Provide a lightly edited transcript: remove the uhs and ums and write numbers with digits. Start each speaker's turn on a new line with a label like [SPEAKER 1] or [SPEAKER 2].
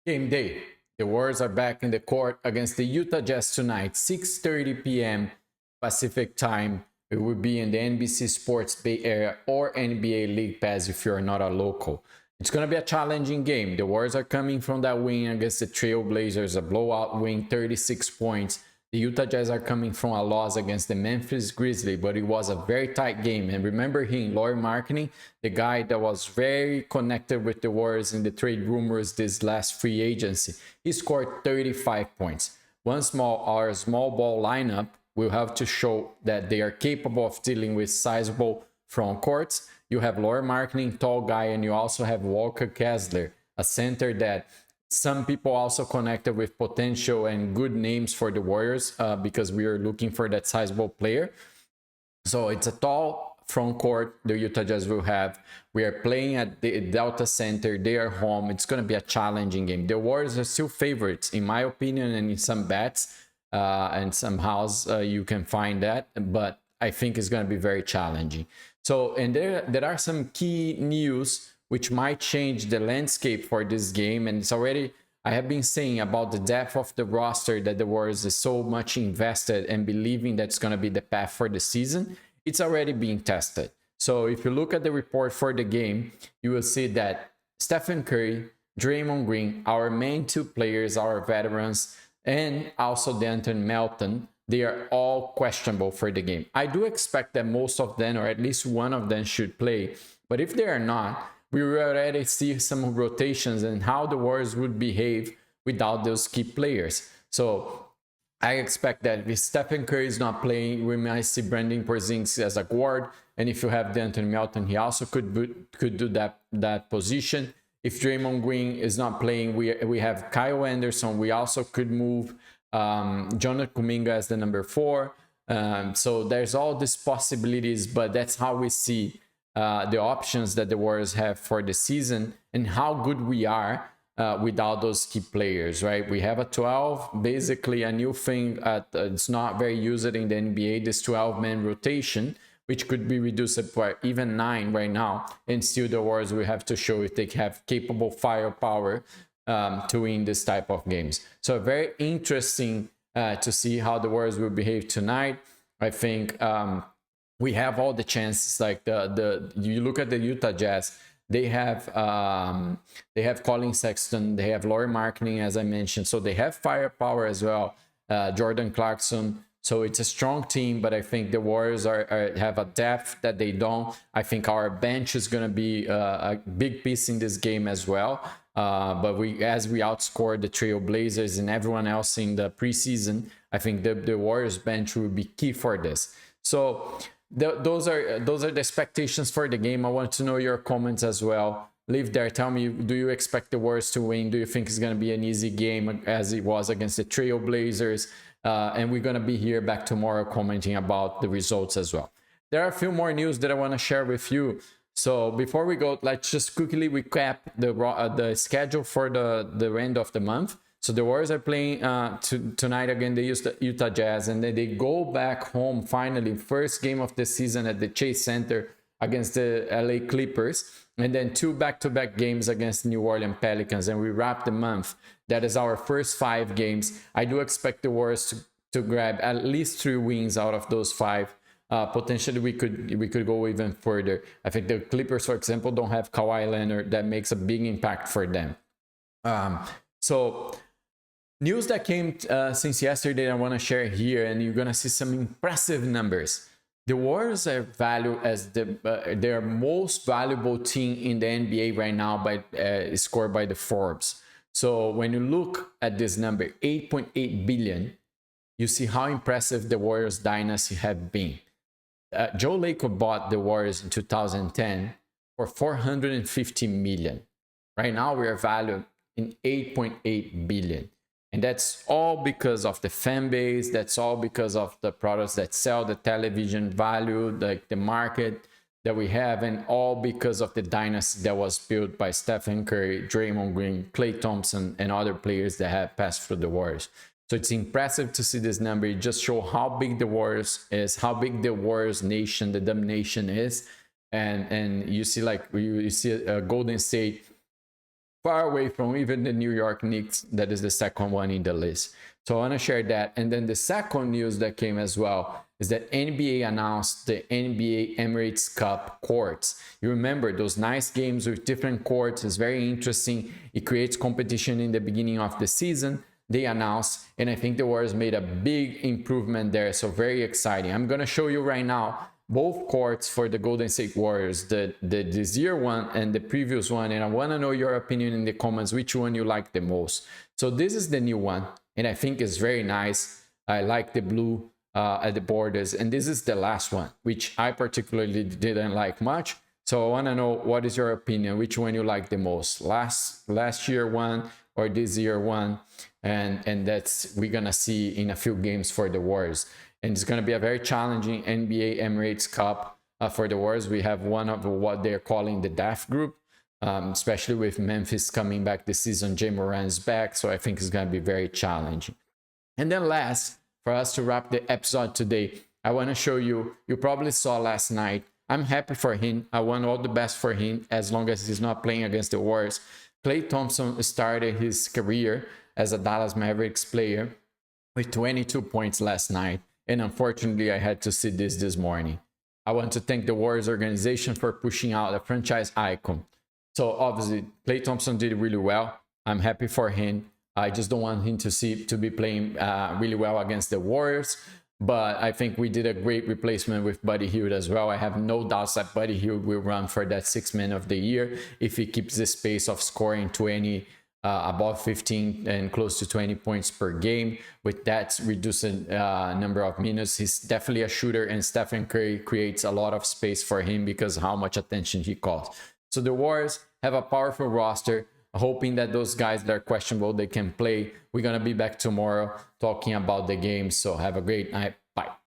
[SPEAKER 1] Game day. The Warriors are back in the court against the Utah Jazz tonight, 6:30 p.m. Pacific time. It will be in the NBC Sports Bay Area or NBA League Pass if you're not a local. It's going to be a challenging game. The Warriors are coming from that win against the Trailblazers, a blowout win, 36 points. The Utah Jazz are coming from a loss against the Memphis Grizzlies, but it was a very tight game. And remember him, Lauri Markkanen, the guy that was very connected with the Warriors in the trade rumors this last free agency. He scored 35 points. Our small ball lineup will have to show that they are capable of dealing with sizable front courts. You have Lauri Markkanen, tall guy, and you also have Walker Kessler, a center that some people also connected with potential and good names for the Warriors because we are looking for that sizable player. So it's a tall front court the Utah Jazz will have. We are playing at the Delta Center. They are home. It's going to be a challenging game. The Warriors are still favorites, in my opinion, and in some bets and some house you can find that. But I think it's going to be very challenging. So, and there are some key news which might change the landscape for this game. And it's already, I have been saying about the depth of the roster that the Warriors is so much invested and believing that's going to be the path for the season. It's already being tested. So if you look at the report for the game, you will see that Stephen Curry, Draymond Green, our main two players, our veterans, and also D'Anthony Melton, they are all questionable for the game. I do expect that most of them, or at least one of them, should play. But if they are not, we will already see some rotations and how the Warriors would behave without those key players. So I expect that if Stephen Curry is not playing, we might see Brandon Porzingis as a guard. And if you have D'Anthony Melton, he also could do that position. If Draymond Green is not playing, we have Kyle Anderson. We also could move Jonathan Kuminga as the number 4. So there's all these possibilities, but that's how we see the options that the Warriors have for the season and how good we are without those key players, right? We have a 12, basically a new thing. It's not very used in the NBA, this 12-man rotation, which could be reduced to even 9 right now. And still the Warriors will have to show if they have capable firepower to win this type of games. So very interesting to see how the Warriors will behave tonight. I think we have all the chances. Like you look at the Utah Jazz, they have Colin Sexton, they have Lauri Markkanen, as I mentioned, so they have firepower as well. Jordan Clarkson. So it's a strong team, but I think the Warriors have a depth that they don't. I think our bench is going to be a big piece in this game as well. But as we outscored the Trailblazers and everyone else in the preseason, I think the Warriors bench will be key for this. So those are the expectations for the game. I want to know your comments as well. Leave there. Tell me, do you expect the Warriors to win? Do you think it's going to be an easy game as it was against the Trailblazers? And we're going to be here back tomorrow commenting about the results as well. There are a few more news that I want to share with you. So before we go, let's just quickly recap the schedule for the end of the month. So the Warriors are playing tonight again the Utah Jazz, and then they go back home finally, first game of the season at the Chase Center against the LA Clippers, and then 2 back-to-back games against New Orleans Pelicans, and we wrap the month. That is our first 5 games. I do expect the Warriors to grab at least 3 wins out of those 5. Potentially we could go even further. I think the Clippers, for example, don't have Kawhi Leonard. That makes a big impact for them. So news that came since yesterday I want to share here, and you're gonna see some impressive numbers. The Warriors are valued as their most valuable team in the NBA right now by scored by the Forbes. So when you look at this number, 8.8 billion, you see how impressive the Warriors dynasty have been. Joe Lacob bought the Warriors in 2010 for 450 million. Right now we are valued in 8.8 billion. And that's all because of the fan base. That's all because of the products that sell, the television value, the market that we have, and all because of the dynasty that was built by Stephen Curry, Draymond Green, Klay Thompson, and other players that have passed through the Warriors. So it's impressive to see this number. It just shows how big the Warriors is, how big the Warriors nation, the domination is. And you see, like, you see Golden State far away from even the New York Knicks, that is the second one in the list. So I want to share that. And then the second news that came as well is that NBA announced the NBA Emirates Cup courts. You remember those nice games with different courts. It's very interesting. It creates competition in the beginning of the season. They announced, and I think the Warriors made a big improvement there. So very exciting. I'm going to show you right now both courts for the Golden State Warriors, this year one and the previous one. And I want to know your opinion in the comments, which one you like the most. So this is the new one, and I think it's very nice. I like the blue at the borders. And this is the last one, which I particularly didn't like much. So I want to know, what is your opinion? Which one you like the most? Last year one or this year one? And that's, we're going to see in a few games for the Warriors. And it's going to be a very challenging NBA Emirates Cup for the Warriors. We have one of what they're calling the death group, especially with Memphis coming back this season. Ja Morant's back, so I think it's going to be very challenging. And then last, for us to wrap the episode today, I want to show you, you probably saw last night, I'm happy for him. I want all the best for him as long as he's not playing against the Warriors. Klay Thompson started his career as a Dallas Mavericks player with 22 points last night. And unfortunately, I had to see this morning. I want to thank the Warriors organization for pushing out a franchise icon. So obviously, Klay Thompson did really well. I'm happy for him. I just don't want him to be playing really well against the Warriors. But I think we did a great replacement with Buddy Hield as well. I have no doubts that Buddy Hield will run for that Sixth Man of the Year if he keeps this pace of scoring 20, above 15 and close to 20 points per game. With that reducing number of minutes, he's definitely a shooter, and Stephen Curry creates a lot of space for him because of how much attention he calls. So the Warriors have a powerful roster, hoping that those guys that are questionable, they can play. We're going to be back tomorrow talking about the game. So have a great night. Bye.